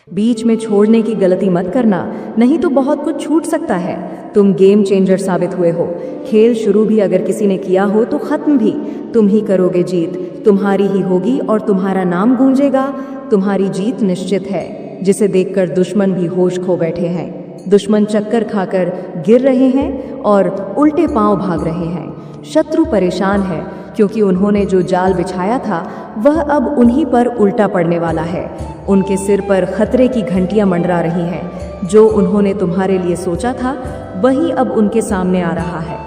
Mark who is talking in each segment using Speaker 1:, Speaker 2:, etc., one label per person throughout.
Speaker 1: बीच में छोड़ने की गलती मत करना, नहीं तो बहुत कुछ छूट सकता है। तुम गेम चेंजर साबित हुए हो। खेल शुरू भी अगर किसी ने किया हो तो खत्म भी तुम ही करोगे। जीत तुम्हारी ही होगी और तुम्हारा नाम गूंजेगा। तुम्हारी जीत निश्चित है, जिसे देखकर दुश्मन भी होश खो बैठे हैं। दुश्मन चक्कर खाकर गिर रहे हैं और उल्टे पांव भाग रहे हैं। शत्रु परेशान है क्योंकि उन्होंने जो जाल बिछाया था वह अब उन्हीं पर उल्टा पड़ने वाला है। उनके सिर पर खतरे की घंटियां मंडरा रही हैं। जो उन्होंने तुम्हारे लिए सोचा था वही अब उनके सामने आ रहा है।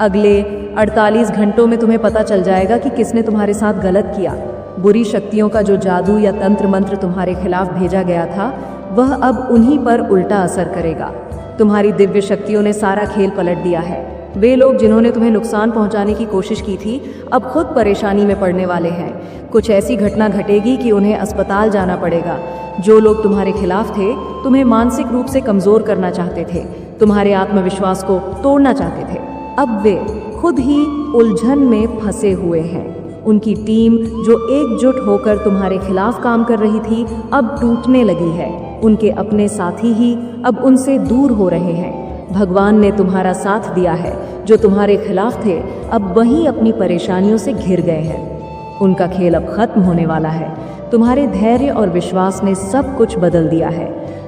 Speaker 1: अगले 48 घंटों में तुम्हें पता चल जाएगा कि किसने तुम्हारे साथ गलत किया। बुरी शक्तियों का जो जादू या तंत्र मंत्र तुम्हारे खिलाफ भेजा गया था वह अब उन्हीं पर उल्टा असर करेगा। तुम्हारी दिव्य शक्तियों ने सारा खेल पलट दिया है। वे लोग जिन्होंने तुम्हें नुकसान पहुंचाने की कोशिश की थी अब खुद परेशानी में पड़ने वाले हैं। कुछ ऐसी घटना घटेगी कि उन्हें अस्पताल जाना पड़ेगा। जो लोग तुम्हारे खिलाफ थे, तुम्हें मानसिक रूप से कमजोर करना चाहते थे, तुम्हारे आत्मविश्वास को तोड़ना चाहते थे, अब वे खुद ही उलझन में फंसे हुए हैं। उनकी टीम जो एकजुट होकर तुम्हारे खिलाफ काम कर रही थी अब टूटने लगी है। उनके अपने साथी ही अब उनसे दूर हो रहे हैं। भगवान ने तुम्हारा साथ दिया है। जो तुम्हारे खिलाफ थे अब वही अपनी परेशानियों से घिर गए हैं। उनका खेल अब खत्म होने वाला है। तुम्हारे धैर्य और विश्वास ने सब कुछ बदल दिया है।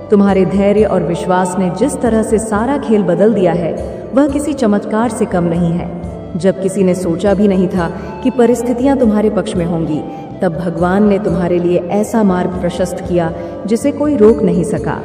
Speaker 1: तुम्हारे धैर्य और विश्वास ने जिस तरह से सारा खेल बदल दिया है वह किसी चमत्कार से कम नहीं है। जब किसी ने सोचा भी नहीं था कि परिस्थितियां तुम्हारे पक्ष में होंगी, तब भगवान ने तुम्हारे लिए ऐसा मार्ग प्रशस्त किया जिसे कोई रोक नहीं सका।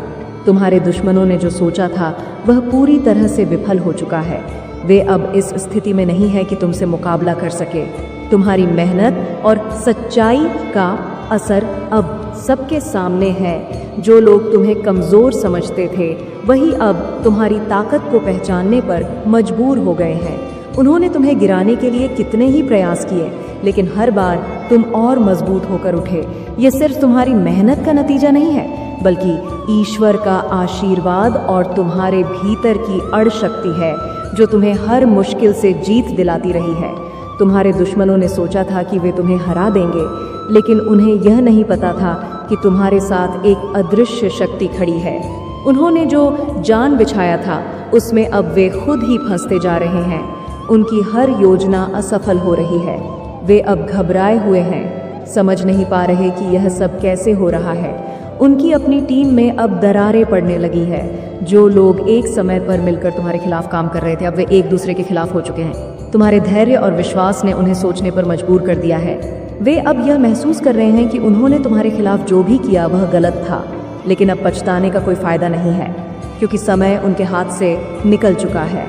Speaker 1: तुम्हारे दुश्मनों ने जो सोचा था वह पूरी तरह से विफल हो चुका है। वे अब इस स्थिति में नहीं है कि तुमसे मुकाबला कर सके। तुम्हारी मेहनत और सच्चाई का असर अब सबके सामने है। जो लोग तुम्हें कमज़ोर समझते थे वही अब तुम्हारी ताकत को पहचानने पर मजबूर हो गए हैं। उन्होंने तुम्हें गिराने के लिए कितने ही प्रयास किए, लेकिन हर बार तुम और मजबूत होकर उठे। ये सिर्फ तुम्हारी मेहनत का नतीजा नहीं है, बल्कि ईश्वर का आशीर्वाद और तुम्हारे भीतर की अड़ शक्ति है जो तुम्हें हर मुश्किल से जीत दिलाती रही है। तुम्हारे दुश्मनों ने सोचा था कि वे तुम्हें हरा देंगे, लेकिन उन्हें यह नहीं पता था कि तुम्हारे साथ एक अदृश्य शक्ति खड़ी है। उन्होंने जो जान बिछाया था उसमें अब वे खुद ही फंसते जा रहे हैं। उनकी हर योजना असफल हो रही है। वे अब घबराए हुए हैं, समझ नहीं पा रहे कि यह सब कैसे हो रहा है। उनकी अपनी टीम में अब दरारें पड़ने लगी है। जो लोग एक समय पर मिलकर तुम्हारे खिलाफ काम कर रहे थे अब वे एक दूसरे के खिलाफ हो चुके हैं। तुम्हारे धैर्य और विश्वास ने उन्हें सोचने पर मजबूर कर दिया है। वे अब यह महसूस कर रहे हैं कि उन्होंने तुम्हारे खिलाफ जो भी किया वह गलत था, लेकिन अब पछताने का कोई फायदा नहीं है क्योंकि समय उनके हाथ से निकल चुका है।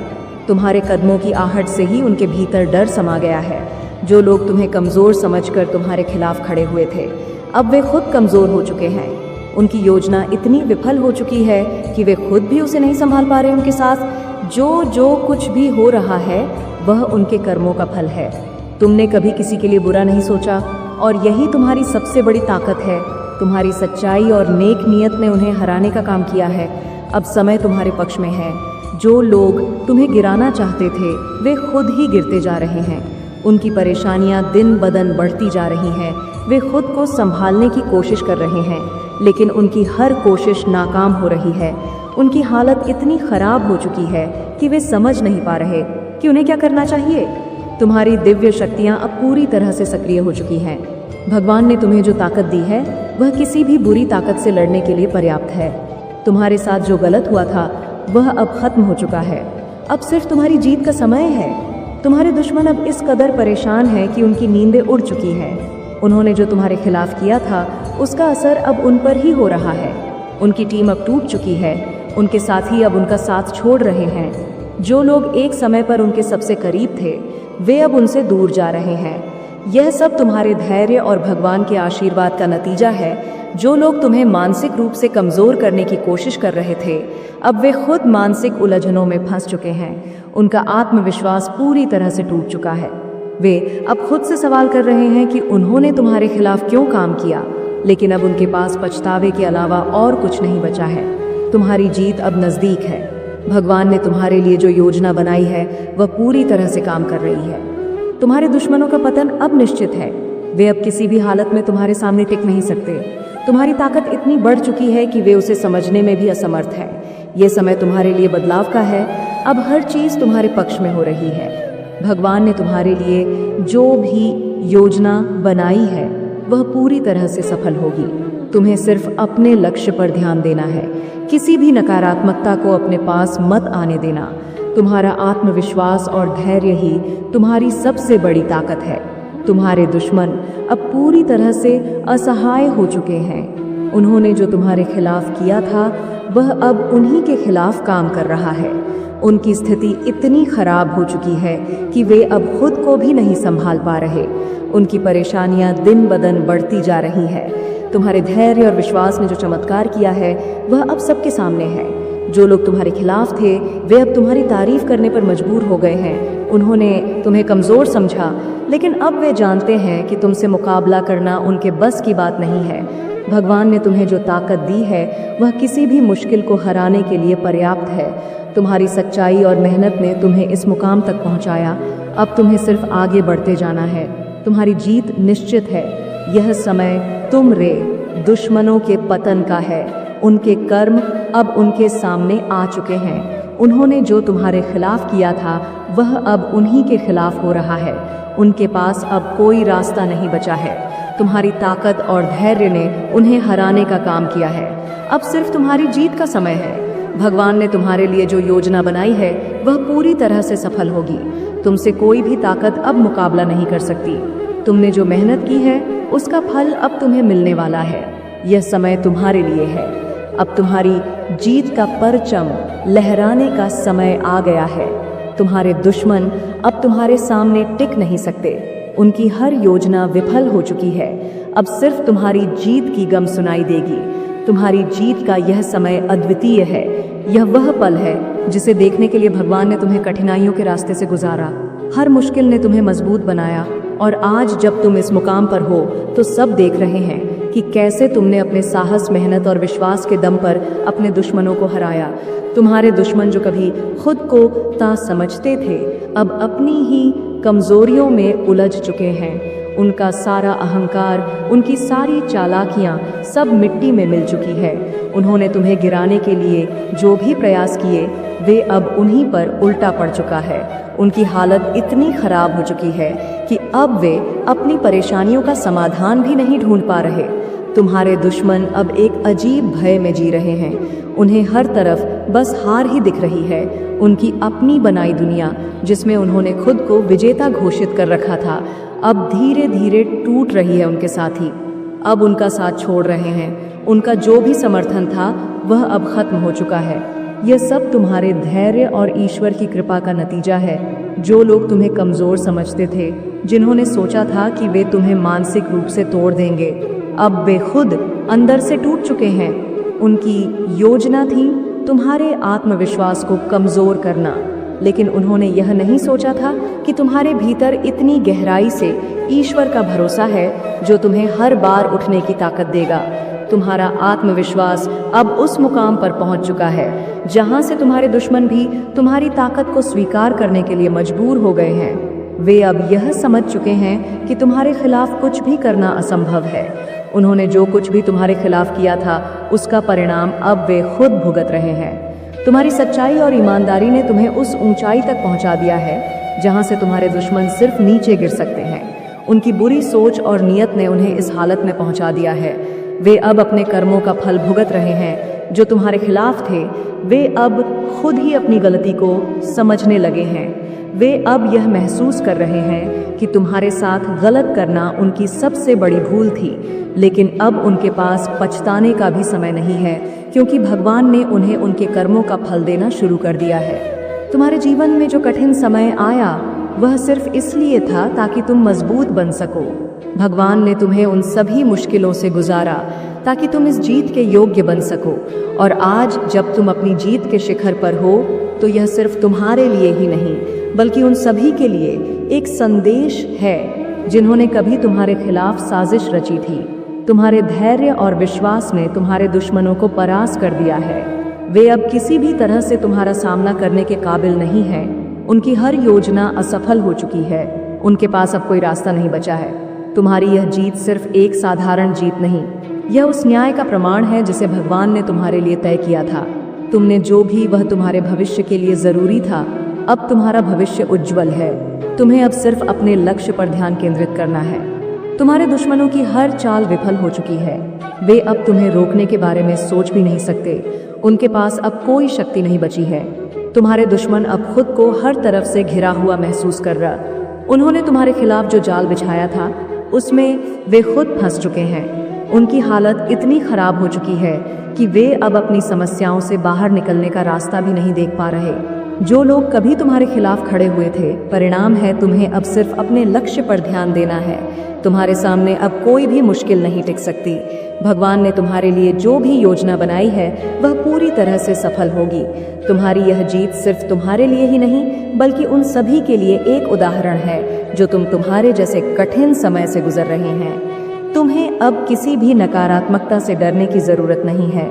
Speaker 1: तुम्हारे कदमों की आहट से ही उनके भीतर डर समा गया है। जो लोग तुम्हें कमज़ोर समझकर तुम्हारे खिलाफ खड़े हुए थे अब वे खुद कमज़ोर हो चुके हैं। उनकी योजना इतनी विफल हो चुकी है कि वे खुद भी उसे नहीं संभाल पा रहे। उनके साथ जो कुछ भी हो रहा है वह उनके कर्मों का फल है। तुमने कभी किसी के लिए बुरा नहीं सोचा और यही तुम्हारी सबसे बड़ी ताकत है। तुम्हारी सच्चाई और नेक नियत ने उन्हें हराने का काम किया है। अब समय तुम्हारे पक्ष में है। जो लोग तुम्हें गिराना चाहते थे वे खुद ही गिरते जा रहे हैं। उनकी परेशानियां दिन बदन बढ़ती जा रही हैं। वे खुद को संभालने की कोशिश कर रहे हैं, लेकिन उनकी हर कोशिश नाकाम हो रही है। उनकी हालत इतनी खराब हो चुकी है कि वे समझ नहीं पा रहे कि उन्हें क्या करना चाहिए। तुम्हारी दिव्य शक्तियां अब पूरी तरह से सक्रिय हो चुकी हैं। भगवान ने तुम्हें जो ताकत दी है वह किसी भी बुरी ताकत से लड़ने के लिए पर्याप्त है। तुम्हारे साथ जो गलत हुआ था वह अब खत्म हो चुका है। अब सिर्फ तुम्हारी जीत का समय है। तुम्हारे दुश्मन अब इस कदर परेशान हैं कि उनकी नींदें उड़ चुकी हैं। उन्होंने जो तुम्हारे खिलाफ किया था उसका असर अब उन पर ही हो रहा है। उनकी टीम अब टूट चुकी है। उनके साथी अब उनका साथ छोड़ रहे हैं। जो लोग एक समय पर उनके सबसे करीब थे वे अब उनसे दूर जा रहे हैं। यह सब तुम्हारे धैर्य और भगवान के आशीर्वाद का नतीजा है। जो लोग तुम्हें मानसिक रूप से कमज़ोर करने की कोशिश कर रहे थे अब वे खुद मानसिक उलझनों में फंस चुके हैं। उनका आत्मविश्वास पूरी तरह से टूट चुका है। वे अब खुद से सवाल कर रहे हैं कि उन्होंने तुम्हारे खिलाफ क्यों काम किया, लेकिन अब उनके पास पछतावे के अलावा और कुछ नहीं बचा है। तुम्हारी जीत अब नज़दीक है। भगवान ने तुम्हारे लिए जो योजना बनाई है वह पूरी तरह से काम कर रही है। तुम्हारे दुश्मनों का पतन अब निश्चित है। वे अब किसी भी हालत में तुम्हारे सामने टिक नहीं सकते। तुम्हारी ताकत इतनी बढ़ चुकी है कि वे उसे समझने में भी असमर्थ है। ये समय तुम्हारे लिए बदलाव का है। अब हर चीज तुम्हारे पक्ष में हो रही है। भगवान ने तुम्हारे लिए जो भी योजना बनाई है वह पूरी तरह से सफल होगी। तुम्हें सिर्फ अपने लक्ष्य पर ध्यान देना है। किसी भी नकारात्मकता को अपने पास मत आने देना। तुम्हारा आत्मविश्वास और धैर्य ही तुम्हारी सबसे बड़ी ताकत है। तुम्हारे दुश्मन अब पूरी तरह से असहाय हो चुके हैं। उन्होंने जो तुम्हारे खिलाफ किया था वह अब उन्हीं के खिलाफ काम कर रहा है। उनकी स्थिति इतनी खराब हो चुकी है कि वे अब खुद को भी नहीं संभाल पा रहे। उनकी परेशानियां दिन ब दिन बढ़ती जा रही है। तुम्हारे धैर्य और विश्वास ने जो चमत्कार किया है वह अब सबके सामने है। जो लोग तुम्हारे खिलाफ थे वे अब तुम्हारी तारीफ करने पर मजबूर हो गए हैं। उन्होंने तुम्हें कमज़ोर समझा, लेकिन अब वे जानते हैं कि तुमसे मुकाबला करना उनके बस की बात नहीं है। भगवान ने तुम्हें जो ताकत दी है वह किसी भी मुश्किल को हराने के लिए पर्याप्त है। तुम्हारी सच्चाई और मेहनत ने तुम्हें इस मुकाम तक पहुंचाया। अब तुम्हें सिर्फ आगे बढ़ते जाना है। तुम्हारी जीत निश्चित है। यह समय तुम रे दुश्मनों के पतन का है। उनके कर्म अब उनके सामने आ चुके हैं। उन्होंने जो तुम्हारे खिलाफ किया था वह अब उन्हीं के खिलाफ हो रहा है। उनके पास अब कोई रास्ता नहीं बचा है। तुम्हारी ताकत और धैर्य ने उन्हें हराने का काम किया है। अब सिर्फ तुम्हारी जीत का समय है। भगवान ने तुम्हारे लिए जो योजना बनाई है वह पूरी तरह से सफल होगी। तुमसे कोई भी ताकत अब मुकाबला नहीं कर सकती। तुमने जो मेहनत की है उसका फल अब तुम्हें मिलने वाला है। यह समय तुम्हारे लिए है। अब तुम्हारी जीत का परचम लहराने का समय आ गया है। तुम्हारे दुश्मन अब तुम्हारे सामने टिक नहीं सकते। उनकी हर योजना विफल हो चुकी है। अब सिर्फ तुम्हारी जीत की गम सुनाई देगी। तुम्हारी जीत का यह समय अद्वितीय है। यह वह पल है जिसे देखने के लिए भगवान ने तुम्हें कठिनाइयों के रास्ते से गुजारा। हर मुश्किल ने तुम्हें मजबूत बनाया और आज जब तुम इस मुकाम पर हो तो सब देख रहे हैं कि कैसे तुमने अपने साहस, मेहनत और विश्वास के दम पर अपने दुश्मनों को हराया। तुम्हारे दुश्मन जो कभी खुद को ता समझते थे अब अपनी ही कमजोरियों में उलझ चुके हैं। उनका सारा अहंकार, उनकी सारी चालाकियां सब मिट्टी में मिल चुकी है। उन्होंने तुम्हें गिराने के लिए जो भी प्रयास किए वे अब उन्हीं पर उल्टा पड़ चुका है। उनकी हालत इतनी खराब हो चुकी है कि अब वे अपनी परेशानियों का समाधान भी नहीं ढूंढ पा रहे। तुम्हारे दुश्मन अब एक अजीब भय में जी रहे हैं। उन्हें हर तरफ बस हार ही दिख रही है। उनकी अपनी बनाई दुनिया जिसमें उन्होंने खुद को विजेता घोषित कर रखा था अब धीरे धीरे टूट रही है उनके साथ ही। अब उनका साथ छोड़ रहे हैं। उनका जो भी समर्थन था वह अब खत्म हो चुका है। यह सब तुम्हारे धैर्य और ईश्वर की कृपा का नतीजा है। जो लोग तुम्हें कमज़ोर समझते थे, जिन्होंने सोचा था कि वे तुम्हें मानसिक रूप से तोड़ देंगे, अब वे खुद अंदर से टूट चुके हैं। उनकी योजना थी तुम्हारे आत्मविश्वास को कमज़ोर करना, लेकिन उन्होंने यह नहीं सोचा था कि तुम्हारे भीतर इतनी गहराई से ईश्वर का भरोसा है जो तुम्हें हर बार उठने की ताकत देगा। तुम्हारा आत्मविश्वास अब उस मुकाम पर पहुंच चुका है जहां से तुम्हारे दुश्मन भी तुम्हारी ताकत को स्वीकार करने के लिए मजबूर हो गए हैं। वे अब यह समझ चुके हैं कि तुम्हारे खिलाफ कुछ भी करना असंभव है। उन्होंने जो कुछ भी तुम्हारे खिलाफ किया था उसका परिणाम अब वे खुद भुगत रहे हैं। तुम्हारी सच्चाई और ईमानदारी ने तुम्हें उस ऊंचाई तक पहुंचा दिया है जहां से तुम्हारे दुश्मन सिर्फ नीचे गिर सकते हैं। उनकी बुरी सोच और नीयत ने उन्हें इस हालत में पहुंचा दिया है। वे अब अपने कर्मों का फल भुगत रहे हैं। जो तुम्हारे खिलाफ थे वे अब खुद ही अपनी गलती को समझने लगे हैं। वे अब यह महसूस कर रहे हैं कि तुम्हारे साथ गलत करना उनकी सबसे बड़ी भूल थी, लेकिन अब उनके पास पछताने का भी समय नहीं है, क्योंकि भगवान ने उन्हें उनके कर्मों का फल देना शुरू कर दिया है। तुम्हारे जीवन में जो कठिन समय आया वह सिर्फ इसलिए था ताकि तुम मजबूत बन सको। भगवान ने तुम्हें उन सभी मुश्किलों से गुजारा ताकि तुम इस जीत के योग्य बन सको। और आज जब तुम अपनी जीत के शिखर पर हो तो यह सिर्फ तुम्हारे लिए ही नहीं बल्कि उन सभी के लिए एक संदेश है जिन्होंने कभी तुम्हारे खिलाफ साजिश रची थी। तुम्हारे धैर्य और विश्वास ने तुम्हारे दुश्मनों को परास्त कर दिया है। वे अब किसी भी तरह से तुम्हारा सामना करने के काबिल नहीं है। उनकी हर योजना असफल हो चुकी है। उनके पास अब कोई रास्ता नहीं बचा है। तुम्हारी यह जीत सिर्फ एक साधारण जीत नहीं यह उस न्याय का प्रमाण है जिसे भगवान ने तुम्हारे लिए तय किया था। तुमने जो भी वह तुम्हारे भविष्य के लिए जरूरी था। अब तुम्हारा भविष्य उज्जवल है। तुम्हें अब सिर्फ अपने लक्ष्य पर ध्यान केंद्रित करना है। तुम्हारे दुश्मनों की हर चाल विफल हो चुकी है। वे अब तुम्हें रोकने के बारे में सोच भी नहीं सकते। उनके पास अब कोई शक्ति नहीं बची है। तुम्हारे दुश्मन अब खुद को हर तरफ से घिरा हुआ महसूस कर रहा। उन्होंने तुम्हारे खिलाफ जो जाल बिछाया था उसमें वे खुद फंस चुके हैं। उनकी हालत इतनी खराब हो चुकी है कि वे अब अपनी समस्याओं से बाहर निकलने का रास्ता भी नहीं देख पा रहे। जो लोग कभी तुम्हारे खिलाफ खड़े हुए थे, परिणाम है तुम्हें अब सिर्फ अपने लक्ष्य पर ध्यान देना है। तुम्हारे सामने अब कोई भी मुश्किल नहीं टिक सकती। भगवान ने तुम्हारे लिए जो भी योजना बनाई है वह पूरी तरह से सफल होगी। तुम्हारी यह जीत सिर्फ तुम्हारे लिए ही नहीं बल्कि उन सभी के लिए एक उदाहरण है जो तुम्हारे जैसे कठिन समय से गुजर रहे हैं। तुम्हें अब किसी भी नकारात्मकता से डरने की जरूरत नहीं है।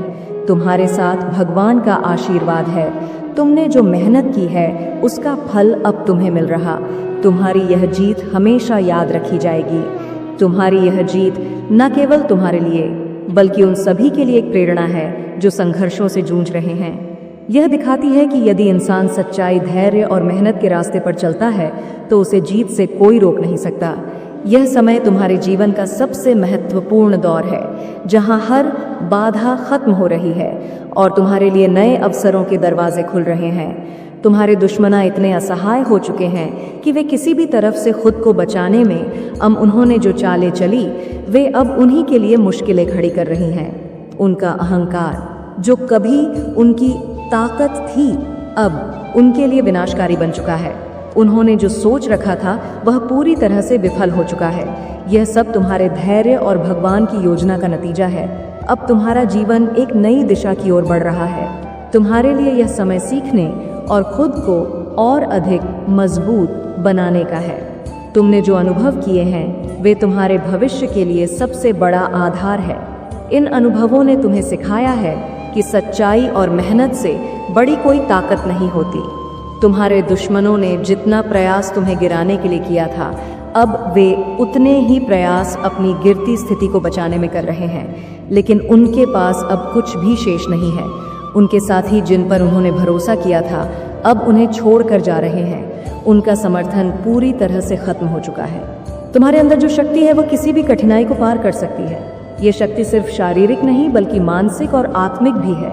Speaker 1: तुम्हारे साथ भगवान का आशीर्वाद है। तुमने जो मेहनत की है उसका फल अब तुम्हें मिल रहा। तुम्हारी यह जीत हमेशा याद रखी जाएगी। तुम्हारी यह जीत न केवल तुम्हारे लिए बल्कि उन सभी के लिए एक प्रेरणा है जो संघर्षों से जूझ रहे हैं। यह दिखाती है कि यदि इंसान सच्चाई, धैर्य और मेहनत के रास्ते पर चलता है तो उसे जीत से कोई रोक नहीं सकता। यह समय तुम्हारे जीवन का सबसे महत्वपूर्ण दौर है जहां हर बाधा खत्म हो रही है और तुम्हारे लिए नए अवसरों के दरवाजे खुल रहे हैं। तुम्हारे दुश्मना इतने असहाय हो चुके हैं कि वे किसी भी तरफ से खुद को बचाने में उन्होंने जो चालें चली वे अब उन्हीं के लिए मुश्किलें खड़ी कर रही हैं। उनका अहंकार जो कभी उनकी ताकत थी अब उनके लिए विनाशकारी बन चुका है। उन्होंने जो सोच रखा था वह पूरी तरह से विफल हो चुका है। यह सब तुम्हारे धैर्य और भगवान की योजना का नतीजा है। अब तुम्हारा जीवन एक नई दिशा की ओर बढ़ रहा है। तुम्हारे लिए यह समय सीखने और खुद को और अधिक मजबूत बनाने का है। तुमने जो अनुभव किए हैं वे तुम्हारे भविष्य के लिए सबसे बड़ा आधार है। इन अनुभवों ने तुम्हें सिखाया है कि सच्चाई और मेहनत से बड़ी कोई ताकत नहीं होती। तुम्हारे दुश्मनों ने जितना प्रयास तुम्हें गिराने के लिए किया था अब वे उतने ही प्रयास अपनी गिरती स्थिति को बचाने में कर रहे हैं, लेकिन उनके पास अब कुछ भी शेष नहीं है। उनके साथी जिन पर उन्होंने भरोसा किया था अब उन्हें छोड़कर जा रहे हैं। उनका समर्थन पूरी तरह से खत्म हो चुका है। तुम्हारे अंदर जो शक्ति है वह किसी भी कठिनाई को पार कर सकती है। ये शक्ति सिर्फ शारीरिक नहीं बल्कि मानसिक और आत्मिक भी है।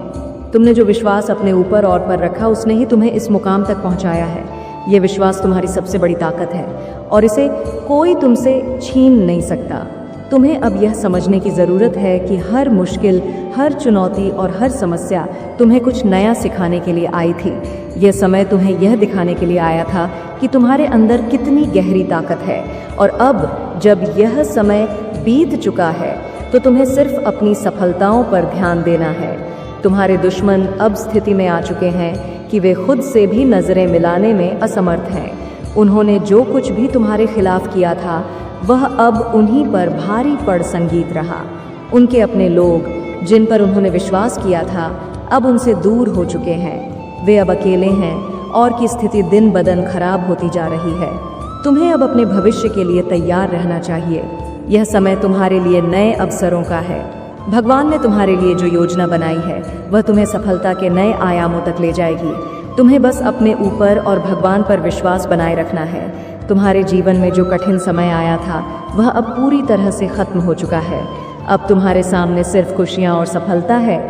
Speaker 1: तुमने जो विश्वास अपने ऊपर और पर रखा उसने ही तुम्हें इस मुकाम तक पहुंचाया है। यह विश्वास तुम्हारी सबसे बड़ी ताकत है और इसे कोई तुमसे छीन नहीं सकता। तुम्हें अब यह समझने की ज़रूरत है कि हर मुश्किल, हर चुनौती और हर समस्या तुम्हें कुछ नया सिखाने के लिए आई थी। यह समय तुम्हें यह दिखाने के लिए आया था कि तुम्हारे अंदर कितनी गहरी ताकत है और अब जब यह समय बीत चुका है तो तुम्हें सिर्फ अपनी सफलताओं पर ध्यान देना है। तुम्हारे दुश्मन अब स्थिति में आ चुके हैं कि वे खुद से भी नजरें मिलाने में असमर्थ हैं। उन्होंने जो कुछ भी तुम्हारे खिलाफ किया था वह अब उन्हीं पर भारी पड़ संगीत रहा। उनके अपने लोग जिन पर उन्होंने विश्वास किया था अब उनसे दूर हो चुके हैं। वे अब अकेले हैं और की स्थिति दिन ब दिन खराब होती जा रही है। तुम्हें अब अपने भविष्य के लिए तैयार रहना चाहिए। यह समय तुम्हारे लिए नए अवसरों का है। भगवान ने तुम्हारे लिए जो योजना बनाई है वह तुम्हें सफलता के नए आयामों तक ले जाएगी। तुम्हें बस अपने ऊपर और भगवान पर विश्वास बनाए रखना है। तुम्हारे जीवन में जो कठिन समय आया था वह अब पूरी तरह से खत्म हो चुका है। अब तुम्हारे सामने सिर्फ खुशियाँ और सफलता है।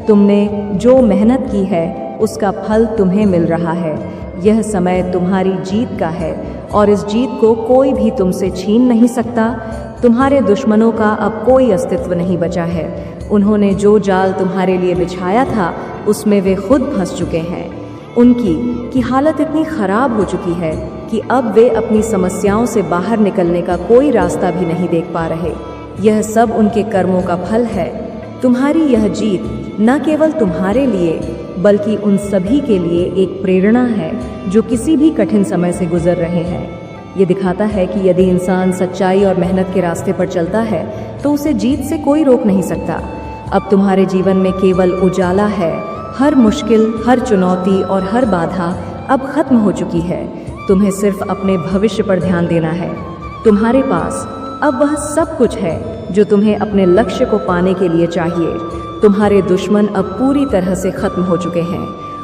Speaker 1: तुमने जो मेहनत की है उसका फल तुम्हें मिल रहा है। यह समय तुम्हारी जीत का है और इस जीत को कोई भी तुमसे छीन नहीं सकता। तुम्हारे दुश्मनों का अब कोई अस्तित्व नहीं बचा है। उन्होंने जो जाल तुम्हारे लिए बिछाया था उसमें वे खुद फंस चुके हैं। उनकी हालत इतनी खराब हो चुकी है कि अब वे अपनी समस्याओं से बाहर निकलने का कोई रास्ता भी नहीं देख पा रहे। यह सब उनके कर्मों का फल है। तुम्हारी यह जीत न केवल तुम्हारे लिए बल्कि उन सभी के लिए एक प्रेरणा है जो किसी भी कठिन समय से गुजर रहे हैं। ये दिखाता है कि यदि इंसान सच्चाई और मेहनत के रास्ते पर चलता है तो उसे जीत से कोई रोक नहीं सकता। अब तुम्हारे जीवन में केवल उजाला है। हर मुश्किल, हर चुनौती और हर बाधा अब खत्म हो चुकी है। तुम्हें सिर्फ अपने भविष्य पर ध्यान देना है। तुम्हारे पास अब वह सब कुछ है जो तुम्हें अपने लक्ष्य को पाने के लिए चाहिए। तुम्हारे दुश्मन अब पूरी तरह से खत्म हो चुके हैं।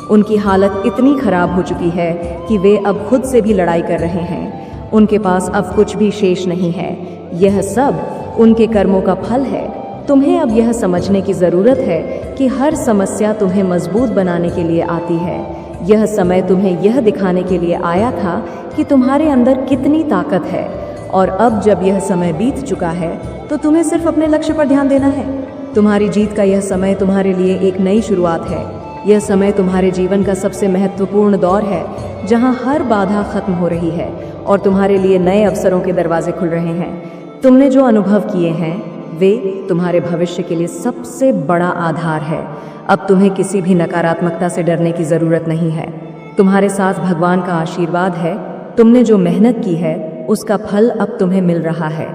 Speaker 1: उनकी हालत इतनी खराब हो चुकी है कि वे अब खुद से भी लड़ाई कर रहे हैं। उनके पास अब कुछ भी शेष नहीं है। यह सब उनके कर्मों का फल है। तुम्हें अब यह समझने की ज़रूरत है कि हर समस्या तुम्हें मजबूत बनाने के लिए आती है। यह समय तुम्हें यह दिखाने के लिए आया था कि तुम्हारे अंदर कितनी ताकत है, और अब जब यह समय बीत चुका है तो तुम्हें सिर्फ अपने लक्ष्य पर ध्यान देना है। तुम्हारी जीत का यह समय तुम्हारे लिए एक नई शुरुआत है। यह समय तुम्हारे जीवन का सबसे महत्वपूर्ण दौर है, जहां हर बाधा खत्म हो रही है और तुम्हारे लिए नए अवसरों के दरवाजे खुल रहे हैं। तुमने जो अनुभव किए हैं वे तुम्हारे भविष्य के लिए सबसे बड़ा आधार है। अब तुम्हें किसी भी नकारात्मकता से डरने की ज़रूरत नहीं है। तुम्हारे साथ भगवान का आशीर्वाद है। तुमने जो मेहनत की है उसका फल अब तुम्हें मिल रहा है।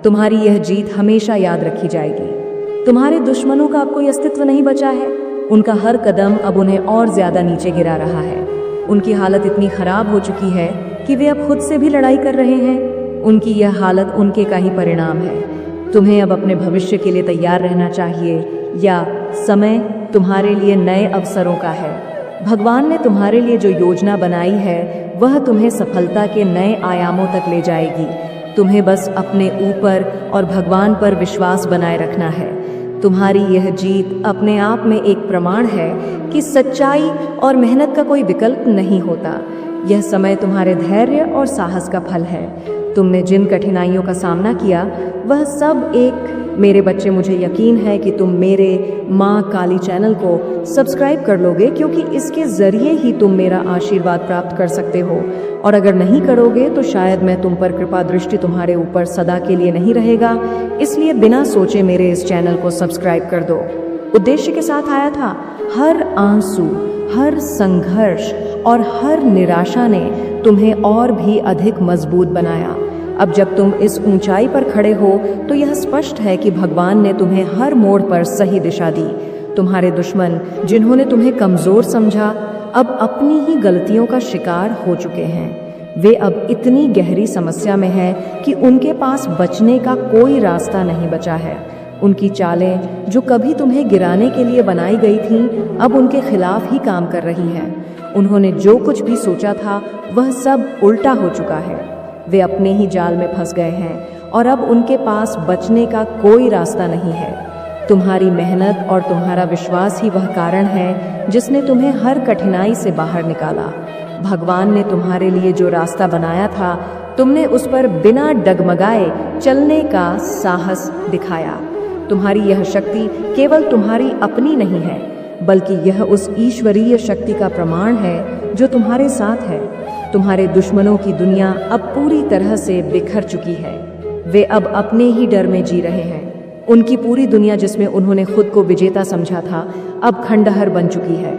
Speaker 1: तुम्हारी यह जीत हमेशा याद रखी जाएगी। तुम्हारे दुश्मनों का अब कोई अस्तित्व नहीं बचा है। उनका हर कदम अब उन्हें और ज्यादा नीचे गिरा रहा है। उनकी हालत इतनी खराब हो चुकी है कि वे अब खुद से भी लड़ाई कर रहे हैं। उनकी यह हालत उनके का ही परिणाम है। तुम्हें अब अपने भविष्य के लिए तैयार रहना चाहिए, या समय तुम्हारे लिए नए अवसरों का है। भगवान ने तुम्हारे लिए जो योजना बनाई है वह तुम्हें सफलता के नए आयामों तक ले जाएगी। तुम्हें बस अपने ऊपर और भगवान पर विश्वास बनाए रखना है। तुम्हारी यह जीत अपने आप में एक प्रमाण है कि सच्चाई और मेहनत का कोई विकल्प नहीं होता। यह समय तुम्हारे धैर्य और साहस का फल है। तुमने जिन कठिनाइयों का सामना किया वह सब एक मेरे बच्चे, मुझे यकीन है कि तुम मेरे माँ काली चैनल को सब्सक्राइब कर लोगे, क्योंकि इसके ज़रिए ही तुम मेरा आशीर्वाद प्राप्त कर सकते हो। और अगर नहीं करोगे तो शायद मैं तुम पर कृपा दृष्टि तुम्हारे ऊपर सदा के लिए नहीं रहेगा। इसलिए बिना सोचे मेरे इस चैनल को सब्सक्राइब कर दो। उद्देश्य के साथ आया था। हर आंसू, हर संघर्ष और हर निराशा ने तुम्हें और भी अधिक मजबूत बनाया। अब जब तुम इस ऊंचाई पर खड़े हो तो यह स्पष्ट है कि भगवान ने तुम्हें हर मोड़ पर सही दिशा दी। तुम्हारे दुश्मन, जिन्होंने तुम्हें कमज़ोर समझा, अब अपनी ही गलतियों का शिकार हो चुके हैं। वे अब इतनी गहरी समस्या में हैं कि उनके पास बचने का कोई रास्ता नहीं बचा है। उनकी चालें जो कभी तुम्हें गिराने के लिए बनाई गई थीं, अब उनके खिलाफ ही काम कर रही हैं। उन्होंने जो कुछ भी सोचा था वह सब उल्टा हो चुका है। वे अपने ही जाल में फंस गए हैं और अब उनके पास बचने का कोई रास्ता नहीं है। तुम्हारी मेहनत और तुम्हारा विश्वास ही वह कारण है जिसने तुम्हें हर कठिनाई से बाहर निकाला। भगवान ने तुम्हारे लिए जो रास्ता बनाया था, तुमने उस पर बिना डगमगाए चलने का साहस दिखाया। तुम्हारी यह शक्ति केवल तुम्हारी अपनी नहीं है, बल्कि यह उस ईश्वरीय शक्ति का प्रमाण है जो तुम्हारे साथ है। तुम्हारे दुश्मनों की दुनिया अब पूरी तरह से बिखर चुकी है। वे अब अपने ही डर में जी रहे हैं। उनकी पूरी दुनिया, जिसमें उन्होंने खुद को विजेता समझा था, अब खंडहर बन चुकी है।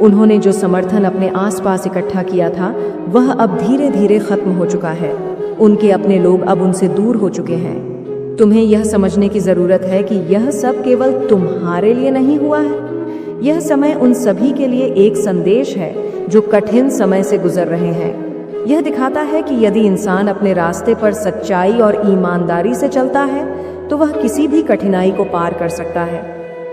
Speaker 1: उन्होंने जो समर्थन अपने आसपास इकट्ठा किया था वह अब धीरे धीरे खत्म हो चुका है। उनके अपने लोग अब उनसे दूर हो चुके हैं। तुम्हें यह समझने की ज़रूरत है कि यह सब केवल तुम्हारे लिए नहीं हुआ है। यह समय उन सभी के लिए एक संदेश है जो कठिन समय से गुजर रहे हैं। यह दिखाता है कि यदि इंसान अपने रास्ते पर सच्चाई और ईमानदारी से चलता है तो वह किसी भी कठिनाई को पार कर सकता है।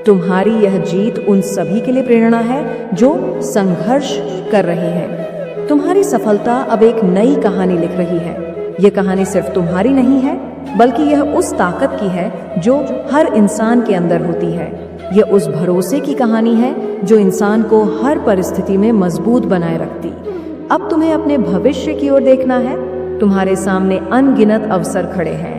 Speaker 1: तुम्हारी यह जीत उन सभी के लिए प्रेरणा है जो संघर्ष कर रहे हैं। तुम्हारी सफलता अब एक नई कहानी लिख रही है। यह कहानी सिर्फ तुम्हारी नहीं है, बल्कि यह उस ताकत की है जो हर इंसान के अंदर होती है। यह उस भरोसे की कहानी है जो इंसान को हर परिस्थिति में मजबूत बनाए रखती। अब तुम्हें अपने भविष्य की ओर देखना है। तुम्हारे सामने अनगिनत अवसर खड़े हैं।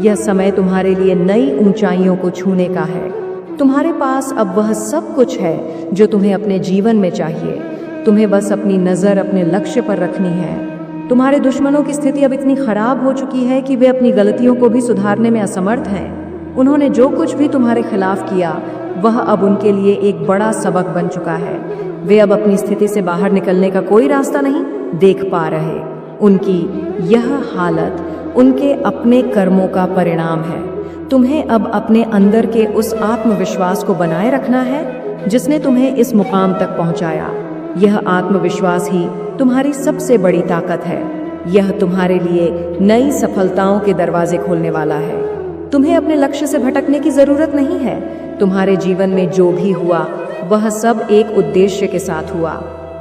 Speaker 1: यह समय तुम्हारे लिए नई ऊंचाइयों को छूने का है। तुम्हारे पास अब वह सब कुछ है जो तुम्हें अपने जीवन में चाहिए। तुम्हें बस अपनी नज़र अपने लक्ष्य पर रखनी है। तुम्हारे दुश्मनों की स्थिति अब इतनी खराब हो चुकी है कि वे अपनी गलतियों को भी सुधारने में असमर्थ हैं। उन्होंने जो कुछ भी तुम्हारे खिलाफ किया वह अब उनके लिए एक बड़ा सबक बन चुका है। वे अब अपनी स्थिति से बाहर निकलने का कोई रास्ता नहीं देख पा रहे। उनकी यह हालत उनके अपने कर्मों का परिणाम है। तुम्हें अब अपने अंदर के उस आत्मविश्वास को बनाए रखना है जिसने तुम्हें इस मुकाम तक पहुंचाया। यह आत्मविश्वास ही तुम्हारी सबसे बड़ी ताकत है। यह तुम्हारे लिए नई सफलताओं के दरवाजे खोलने वाला है। तुम्हें अपने लक्ष्य से भटकने की जरूरत नहीं है। तुम्हारे जीवन में जो भी हुआ वह सब एक उद्देश्य के साथ हुआ।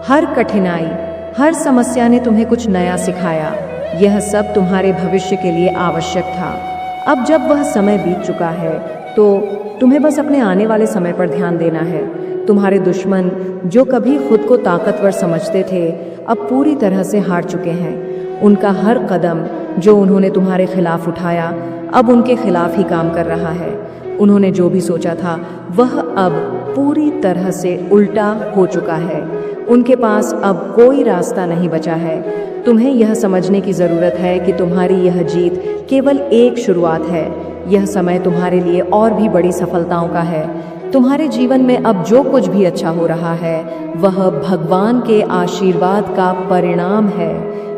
Speaker 1: हर कठिनाई, हर समस्या ने तुम्हें कुछ नया सिखाया। यह सब तुम्हारे भविष्य के लिए आवश्यक था। अब जब वह समय बीत चुका है तो तुम्हें बस अपने आने वाले समय पर ध्यान देना है। तुम्हारे दुश्मन जो कभी खुद को ताकतवर समझते थे, अब पूरी तरह से हार चुके हैं। उनका हर कदम जो उन्होंने तुम्हारे खिलाफ उठाया, अब उनके खिलाफ ही काम कर रहा है। उन्होंने जो भी सोचा था वह अब पूरी तरह से उल्टा हो चुका है। उनके पास अब कोई रास्ता नहीं बचा है। तुम्हें यह समझने की ज़रूरत है कि तुम्हारी यह जीत केवल एक शुरुआत है। यह समय तुम्हारे लिए और भी बड़ी सफलताओं का है। तुम्हारे जीवन में अब जो कुछ भी अच्छा हो रहा है वह भगवान के आशीर्वाद का परिणाम है।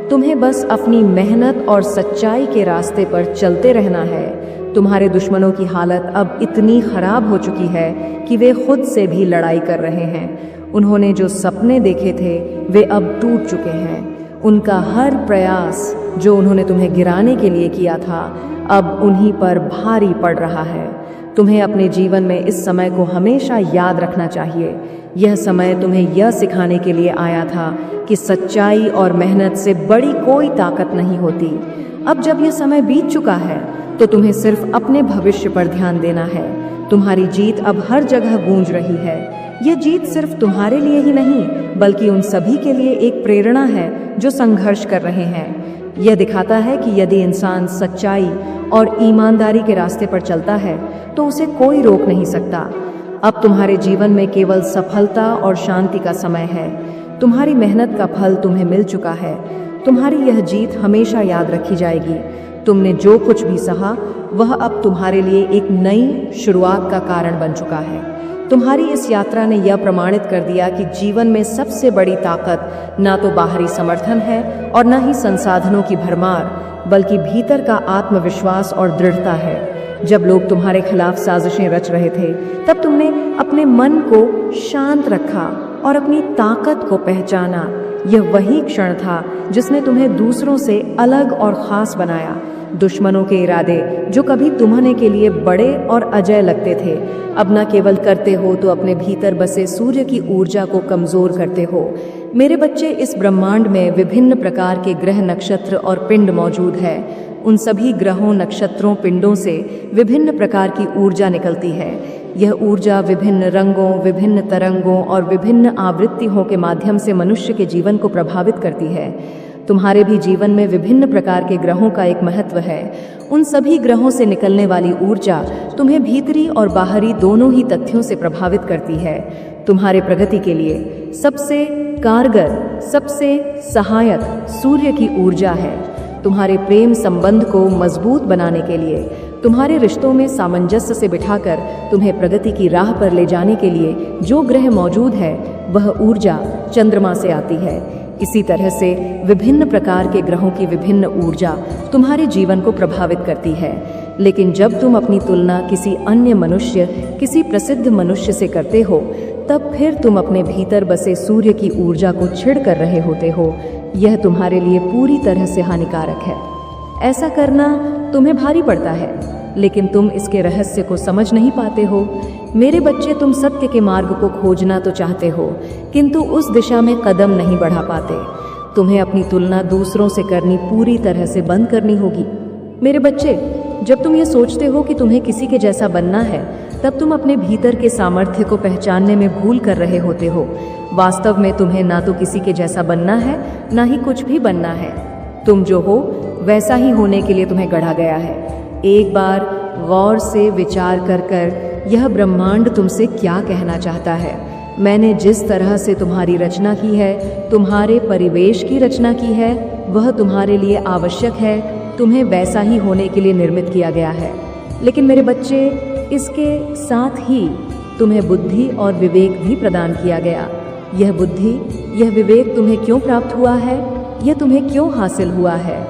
Speaker 1: तुम्हें बस अपनी मेहनत और सच्चाई के रास्ते पर चलते रहना है। तुम्हारे दुश्मनों की हालत अब इतनी खराब हो चुकी है कि वे खुद से भी लड़ाई कर रहे हैं। उन्होंने जो सपने देखे थे वे अब टूट चुके हैं। उनका हर प्रयास जो उन्होंने तुम्हें गिराने के लिए किया था अब उन्हीं पर भारी पड़ रहा है। तुम्हें अपने जीवन में इस समय को हमेशा याद रखना चाहिए। यह समय तुम्हें यह सिखाने के लिए आया था कि सच्चाई और मेहनत से बड़ी कोई ताकत नहीं होती। अब जब यह समय बीत चुका है तो तुम्हें सिर्फ अपने भविष्य पर ध्यान देना है। तुम्हारी जीत अब हर जगह गूंज रही है। यह जीत सिर्फ तुम्हारे लिए ही नहीं बल्कि उन सभी के लिए एक प्रेरणा है जो संघर्ष कर रहे हैं। यह दिखाता है कि यदि इंसान सच्चाई और ईमानदारी के रास्ते पर चलता है तो उसे कोई रोक नहीं सकता। अब तुम्हारे जीवन में केवल सफलता और शांति का समय है। तुम्हारी मेहनत का फल तुम्हें मिल चुका है। तुम्हारी यह जीत हमेशा याद रखी जाएगी। तुमने जो कुछ भी सहा वह अब तुम्हारे लिए एक नई शुरुआत का कारण बन चुका है। तुम्हारी इस यात्रा ने यह प्रमाणित कर दिया कि जीवन में सबसे बड़ी ताकत ना तो बाहरी समर्थन है और न ही संसाधनों की भरमार, बल्कि भीतर का आत्मविश्वास और दृढ़ता है। जब लोग तुम्हारे खिलाफ साजिशें रच रहे थे तब तुमने अपने मन को शांत रखा और अपनी ताकत को पहचाना। यह वही क्षण था जिसने तुम्हें दूसरों से अलग और खास बनाया। दुश्मनों के इरादे जो कभी तुम्हारे के लिए बड़े और अजय लगते थे, अब न केवल करते हो तो अपने भीतर बसे सूर्य की ऊर्जा को कमजोर करते हो। मेरे बच्चे, इस ब्रह्मांड में विभिन्न प्रकार के ग्रह, नक्षत्र और पिंड मौजूद है। उन सभी ग्रहों, नक्षत्रों, पिंडों से विभिन्न प्रकार की ऊर्जा निकलती है। यह ऊर्जा विभिन्न रंगों, विभिन्न तरंगों और विभिन्न आवृत्तियों के माध्यम से मनुष्य के जीवन को प्रभावित करती है। तुम्हारे भी जीवन में विभिन्न प्रकार के ग्रहों का एक महत्व है। उन सभी ग्रहों से निकलने वाली ऊर्जा तुम्हें भीतरी और बाहरी दोनों ही तथ्यों से प्रभावित करती है। तुम्हारे प्रगति के लिए सबसे कारगर, सबसे सहायक सूर्य की ऊर्जा है। तुम्हारे प्रेम संबंध को मजबूत बनाने के लिए, तुम्हारे रिश्तों में सामंजस्य से बिठाकर तुम्हें प्रगति की राह पर ले जाने के लिए जो ग्रह मौजूद है वह ऊर्जा चंद्रमा से आती है। इसी तरह से विभिन्न प्रकार के ग्रहों की विभिन्न ऊर्जा तुम्हारे जीवन को प्रभावित करती है। लेकिन जब तुम अपनी तुलना किसी अन्य मनुष्य, किसी प्रसिद्ध मनुष्य से करते हो, तब फिर तुम अपने भीतर बसे सूर्य की ऊर्जा को छिड़ कर रहे होते हो। यह तुम्हारे लिए पूरी तरह से हानिकारक है। ऐसा करना तुम्हें भारी पड़ता है, लेकिन तुम इसके रहस्य को समझ नहीं पाते हो। मेरे बच्चे, तुम सत्य के मार्ग को खोजना तो चाहते हो, किंतु उस दिशा में कदम नहीं बढ़ा पाते। तुम्हें अपनी तुलना दूसरों से करनी पूरी तरह से बंद करनी होगी। मेरे बच्चे, जब तुम ये सोचते हो कि तुम्हें किसी के जैसा बनना है, तब तुम अपने भीतर के सामर्थ्य को पहचानने में भूल कर रहे होते हो। वास्तव में तुम्हें ना तो किसी के जैसा बनना है, ना ही कुछ भी बनना है। तुम जो हो वैसा ही होने के लिए तुम्हें गढ़ा गया है। एक बार गौर से विचार कर यह ब्रह्मांड तुमसे क्या कहना चाहता है। मैंने जिस तरह से तुम्हारी रचना की है, तुम्हारे परिवेश की रचना की है, वह तुम्हारे लिए आवश्यक है। तुम्हें वैसा ही होने के लिए निर्मित किया गया है। लेकिन मेरे बच्चे, इसके साथ ही तुम्हें बुद्धि और विवेक भी प्रदान किया गया। यह बुद्धि, यह विवेक तुम्हें क्यों प्राप्त हुआ है, यह तुम्हें क्यों हासिल हुआ है,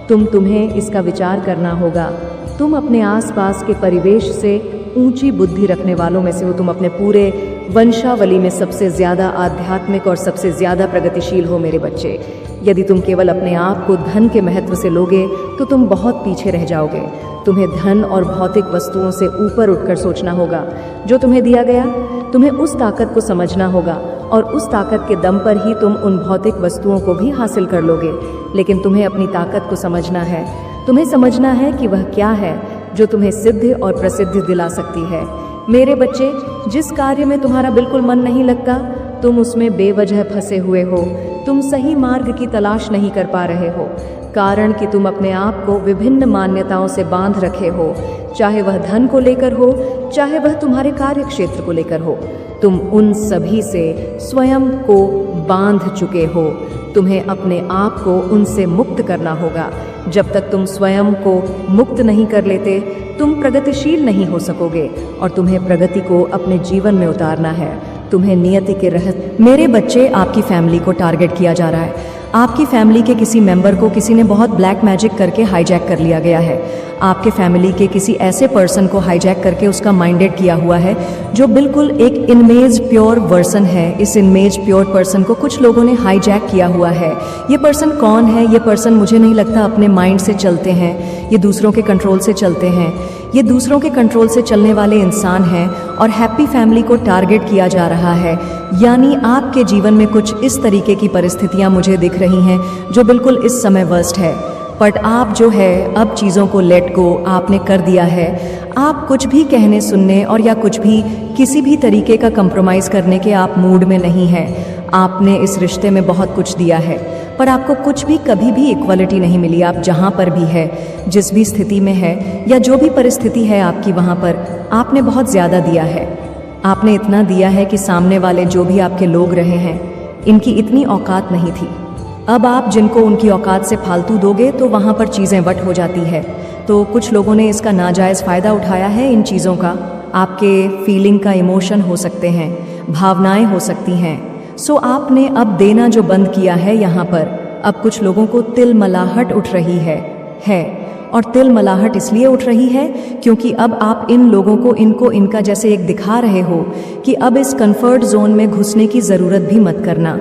Speaker 1: तुम्हें इसका विचार करना होगा। तुम अपने आसपास के परिवेश से ऊंची बुद्धि रखने वालों में से हो। तुम अपने पूरे वंशावली में सबसे ज़्यादा आध्यात्मिक और सबसे ज़्यादा प्रगतिशील हो मेरे बच्चे। यदि तुम केवल अपने आप को धन के महत्व से लोगे तो तुम बहुत पीछे रह जाओगे। तुम्हें धन और भौतिक वस्तुओं से ऊपर उठकर सोचना होगा। जो तुम्हें दिया गया, तुम्हें उस ताकत को समझना होगा और उस ताकत के दम पर ही तुम उन भौतिक वस्तुओं को भी हासिल कर लोगे। लेकिन तुम्हें अपनी ताकत को समझना है। तुम्हें समझना है कि वह क्या है जो तुम्हें सिद्धि और प्रसिद्धि दिला सकती है। मेरे बच्चे, जिस कार्य में तुम्हारा बिल्कुल मन नहीं लगता, तुम उसमें बेवजह फंसे हुए हो। तुम सही मार्ग की तलाश नहीं कर पा रहे हो, कारण कि तुम अपने आप को विभिन्न मान्यताओं से बांध रखे हो, चाहे वह धन को लेकर हो, चाहे वह तुम्हारे कार्य क्षेत्र को लेकर हो। तुम उन सभी से स्वयं को बांध चुके हो। तुम्हें अपने आप को उनसे मुक्त करना होगा। जब तक तुम स्वयं को मुक्त नहीं कर लेते, तुम प्रगतिशील नहीं हो सकोगे और तुम्हें प्रगति को अपने जीवन में उतारना है। तुम्हें नियति के रहस्य। मेरे बच्चे, आपकी फैमिली को टारगेट किया जा रहा है। आपकी फैमिली के किसी मेंबर को किसी ने बहुत ब्लैक मैजिक करके हाईजैक कर लिया गया है। आपके फैमिली के किसी ऐसे पर्सन को हाईजैक करके उसका माइंडेड किया हुआ है जो बिल्कुल एक इनमेज प्योर वर्सन है। इस इनमेज प्योर पर्सन को कुछ लोगों ने हाईजैक किया हुआ है। ये पर्सन कौन है? ये पर्सन मुझे नहीं लगता अपने माइंड से चलते हैं, ये दूसरों के कंट्रोल से चलते हैं। ये दूसरों के कंट्रोल से चलने वाले इंसान हैं और हैप्पी फैमिली को टारगेट किया जा रहा है। यानी आपके जीवन में कुछ इस तरीके की परिस्थितियां मुझे दिख रही हैं जो बिल्कुल इस समय वर्स्ट है। बट आप जो है अब चीज़ों को लेट गो आपने कर दिया है। आप कुछ भी कहने सुनने और या कुछ भी किसी भी तरीके का कंप्रोमाइज़ करने के आप मूड में नहीं हैं। आपने इस रिश्ते में बहुत कुछ दिया है, पर आपको कुछ भी कभी भी इक्वलिटी नहीं मिली। आप जहाँ पर भी है, जिस भी स्थिति में है या जो भी परिस्थिति है आपकी, वहाँ पर आपने बहुत ज़्यादा दिया है। आपने इतना दिया है कि सामने वाले जो भी आपके लोग रहे हैं, इनकी इतनी औकात नहीं थी। अब आप जिनको उनकी औकात से फालतू दोगे तो वहाँ पर चीज़ें वट हो जाती है। तो कुछ लोगों ने इसका नाजायज़ फ़ायदा उठाया है इन चीज़ों का। आपके फीलिंग का इमोशन हो सकते हैं, भावनाएं हो सकती हैं। सो आपने अब देना जो बंद किया है यहाँ पर, अब कुछ लोगों को तिलमलाहट उठ रही है। और तिलमलाहट इसलिए उठ रही है क्योंकि अब आप इन लोगों को इनको इनका जैसे एक दिखा रहे हो कि अब इस कंफर्ट जोन में घुसने की ज़रूरत भी मत करना।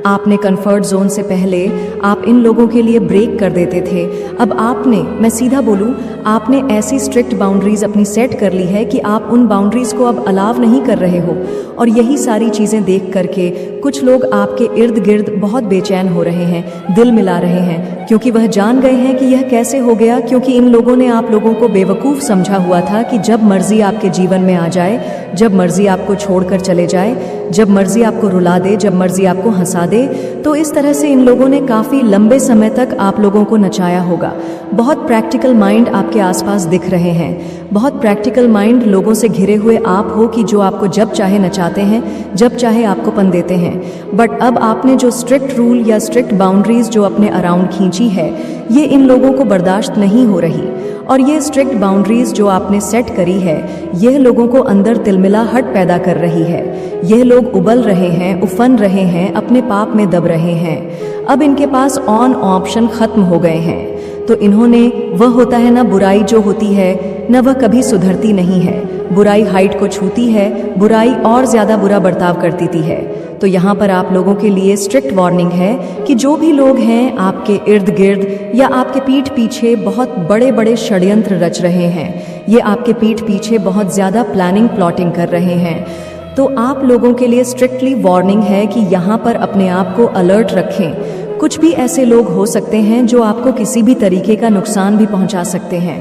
Speaker 1: आपने कंफर्ट जोन से पहले आप इन लोगों के लिए ब्रेक कर देते थे। अब आपने, मैं सीधा बोलूं, आपने ऐसी स्ट्रिक्ट बाउंड्रीज अपनी सेट कर ली है कि आप उन बाउंड्रीज को अब अलाव नहीं कर रहे हो। और यही सारी चीज़ें देख करके कुछ लोग आपके इर्द गिर्द बहुत बेचैन हो रहे हैं, दिल मिला रहे हैं, क्योंकि वह जान गए हैं कि यह कैसे हो गया। क्योंकि इन लोगों ने आप लोगों को बेवकूफ़ समझा हुआ था कि जब मर्जी आपके जीवन में आ जाए, जब मर्जी आपको छोड़कर चले जाए, जब मर्जी आपको रुला दे, जब मर्जी आपको हंसा दे। तो इस तरह से इन लोगों ने काफ़ी लंबे समय तक आप लोगों को नचाया होगा। बहुत प्रैक्टिकल माइंड आपके आसपास दिख रहे हैं। बहुत प्रैक्टिकल माइंड लोगों से घिरे हुए आप हो कि जो आपको जब चाहे नचाते हैं, जब चाहे आपको पन देते हैं। बट अब आपने जो स्ट्रिक्ट रूल या स्ट्रिक्ट बाउंड्रीज जो अपने अराउंड खींची है, ये इन लोगों को बर्दाश्त नहीं हो रही। और ये स्ट्रिक्ट बाउंड्रीज जो आपने सेट करी है, यह लोगों को अंदर तिलमिलाहट पैदा कर रही है। यह लोग उबल रहे हैं, उफन रहे हैं, अपने पाप में दब रहे हैं। अब इनके पास ऑन ऑप्शन खत्म हो गए हैं। तो इन्होंने, वह होता है ना, बुराई जो होती है न, वह कभी सुधरती नहीं है। बुराई हाइट को छूती है, बुराई और ज़्यादा बुरा बर्ताव करती है। तो यहाँ पर आप लोगों के लिए स्ट्रिक्ट वार्निंग है कि जो भी लोग हैं आपके इर्द गिर्द या आपके पीठ पीछे बहुत बड़े बड़े षड्यंत्र रच रहे हैं, ये आपके पीठ पीछे बहुत ज़्यादा प्लानिंग प्लॉटिंग कर रहे हैं। तो आप लोगों के लिए स्ट्रिक्टली वार्निंग है कि यहाँ पर अपने आप को अलर्ट रखें। कुछ भी ऐसे लोग हो सकते हैं जो आपको किसी भी तरीके का नुकसान भी पहुँचा सकते हैं।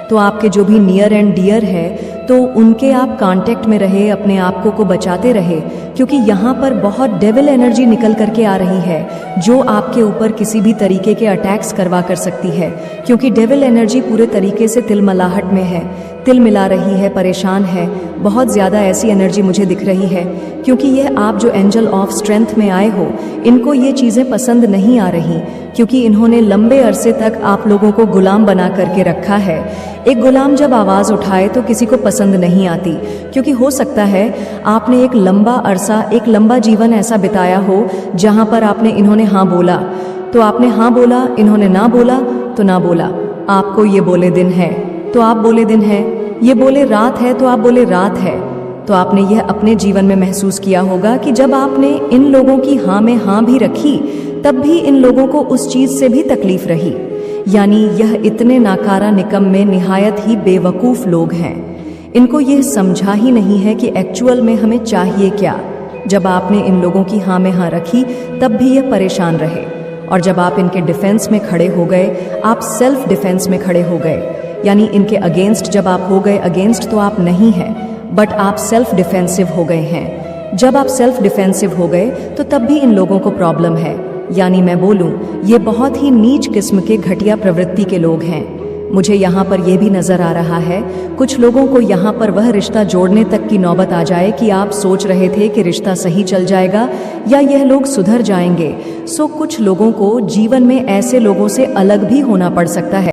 Speaker 1: तो आपके जो भी नियर एंड डियर है, तो उनके आप कांटेक्ट में रहे, अपने आप को बचाते रहे, क्योंकि यहाँ पर बहुत डेविल एनर्जी निकल करके आ रही है जो आपके ऊपर किसी भी तरीके के अटैक्स करवा कर सकती है। क्योंकि डेविल एनर्जी पूरे तरीके से तिलमलाहट में है, तिल मिला रही है, परेशान है। बहुत ज़्यादा ऐसी एनर्जी मुझे दिख रही है क्योंकि यह आप जो एंजल ऑफ स्ट्रेंथ में आए हो, इनको ये चीज़ें पसंद नहीं आ रही, क्योंकि इन्होंने लंबे अरसे तक आप लोगों को गुलाम बना करके रखा है। एक गुलाम जब आवाज़ उठाए तो किसी को पसंद नहीं आती, क्योंकि हो सकता है आपने एक लंबा अरसा, एक लंबा जीवन ऐसा बिताया हो जहाँ पर आपने, इन्होंने हाँ बोला तो आपने हाँ बोला, इन्होंने ना बोला तो ना बोला। आपको ये बोले दिन है तो आप बोले दिन है, ये बोले रात है तो आप बोले रात है। तो आपने यह अपने जीवन में महसूस किया होगा कि जब आपने इन लोगों की हाँ में हाँ भी रखी, तब भी इन लोगों को उस चीज से भी तकलीफ रही। यानी यह इतने नाकारा निकम्मे निहायत ही बेवकूफ लोग हैं। इनको यह समझा ही नहीं है कि एक्चुअल में हमें चाहिए क्या। जब आपने इन लोगों की हाँ में हाँ रखी, तब भी यह परेशान रहे, और जब आप इनके डिफेंस में खड़े हो गए, आप सेल्फ डिफेंस में खड़े हो गए। यानी इनके अगेंस्ट जब आप हो गए, अगेंस्ट तो आप नहीं हैं, बट आप सेल्फ डिफेंसिव हो गए हैं। जब आप सेल्फ डिफेंसिव हो गए, तो तब भी इन लोगों को प्रॉब्लम है। यानी मैं बोलूं, ये बहुत ही नीच किस्म के घटिया प्रवृत्ति के लोग हैं। मुझे यहाँ पर यह भी नजर आ रहा है, कुछ लोगों को यहाँ पर वह रिश्ता जोड़ने तक की नौबत आ जाए कि आप सोच रहे थे कि रिश्ता सही चल जाएगा या यह लोग सुधर जाएंगे। सो कुछ लोगों को जीवन में ऐसे लोगों से अलग भी होना पड़ सकता है।